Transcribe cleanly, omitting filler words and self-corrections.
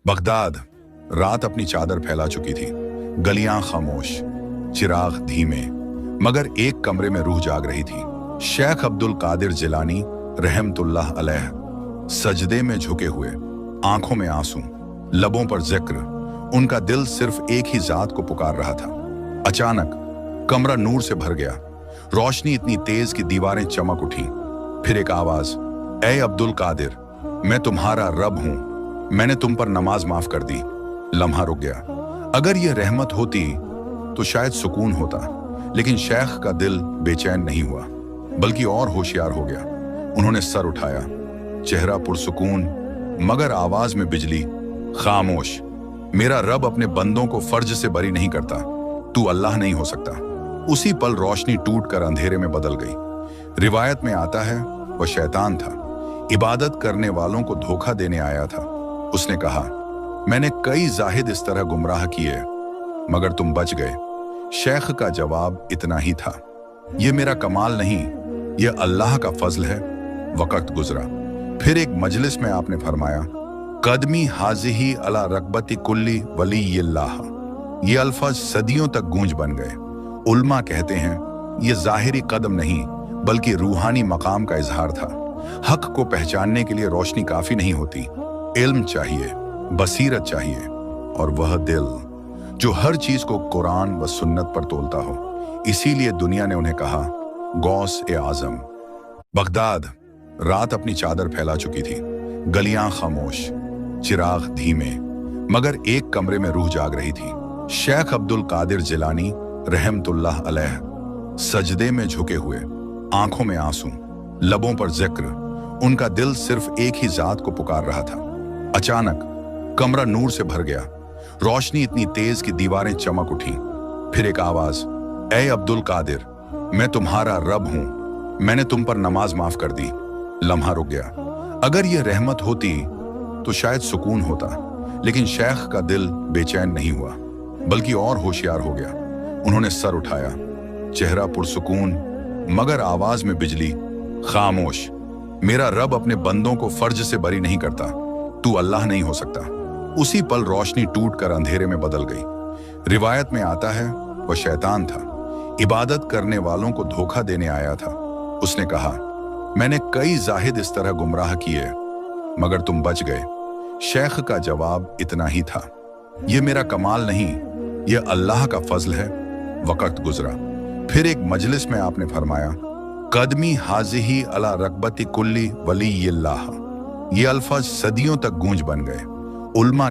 Baghdad रात अपनी चादर फैला चुकी थी। गलियां खामोश, चिराग धीमे, मगर एक कमरे में रूह जाग रही थी। शेख अब्दुल कादिर जिलानी रहमतुल्लाह अलैह सजदे में झुके हुए, आंखों में आंसू, लबों पर जिक्र। उनका दिल सिर्फ एक ही जात को पुकार रहा था। अचानक कमरा नूर से भर गया। रोशनी इतनी तेज कि दीवारें चमक उठी। फिर एक आवाज, ए अब्दुल कादिर, मैं तुम्हारा रब हूं, मैंने तुम पर नमाज माफ कर दी। लम्हा रुक गया। अगर यह रहमत होती तो शायद सुकून होता, लेकिन शेख का दिल बेचैन नहीं हुआ, बल्कि और होशियार हो गया। उन्होंने सर उठाया, चेहरा पुरसुकून, मगर आवाज में बिजली। खामोश, मेरा रब अपने बंदों को फर्ज से बरी नहीं करता, तू अल्लाह नहीं हो सकता। उसी पल रोशनी टूटकर अंधेरे में बदल गई। रिवायत में आता है वह शैतान था, इबादत करने वालों को धोखा देने आया था। उसने कहा, मैंने कई जाहिद इस तरह गुमराह किए, मगर तुम बच गए। शेख का जवाब इतना ही था, यह मेरा कमाल नहीं, यह अल्लाह का फजल है। वक्त गुजरा। फिर एक मजलिस में आपने फरमाया, कदमी हाजिही अला रकबती कुल्ली वलीयिल्लाह। ये अल्फाज सदियों तक गूंज बन गए। उल्मा कहते हैं ये जाहिरी कदम नहीं, बल्कि रूहानी मकाम का इजहार था। हक को पहचानने के लिए रोशनी काफी नहीं होती, इल्म चाहिए, बसीरत चाहिए, और वह दिल जो हर चीज को कुरान व सुन्नत पर तोलता हो। इसीलिए दुनिया ने उन्हें कहा गौस ए आजम। बगदाद रात अपनी चादर फैला चुकी थी। गलियां खामोश, चिराग धीमे, मगर एक कमरे में रूह जाग रही थी। शेख अब्दुल कादिर जिलानी रहमतुल्लाह अलैह सजदे में झुके हुए, आंखों में आंसू, लबों पर जिक्र। उनका दिल सिर्फ एक ही जात को पुकार रहा था। अचानक कमरा नूर से भर गया। रोशनी इतनी तेज कि दीवारें चमक उठी। फिर एक आवाज, ए अब्दुल कादिर, मैं तुम्हारा रब हूं, मैंने तुम पर नमाज माफ कर दी। लम्हा रुक गया। अगर यह रहमत होती तो शायद सुकून होता, लेकिन शेख का दिल बेचैन नहीं हुआ, बल्कि और होशियार हो गया। उन्होंने सर उठाया, चेहरा पुरसुकून, मगर आवाज में बिजली। खामोश, मेरा रब अपने बंदों को फर्ज से बरी नहीं करता, तू अल्लाह नहीं हो सकता। उसी पल रोशनी टूटकर अंधेरे में बदल गई। रिवायत में आता है वह शैतान था, इबादत करने वालों को धोखा देने आया था। उसने कहा, मैंने कई जाहिद इस तरह गुमराह किए, मगर तुम बच गए। शेख का जवाब इतना ही था, यह मेरा कमाल नहीं, यह अल्लाह का फजल है। वक्त गुजरा। फिर एक मजलिस में आपने फरमाया, कदमी हाजिही अला रकबती कुल्ली वलीयिल्लाह। ये अल्फाज सदियों तक गूंज बन गए। उल्मा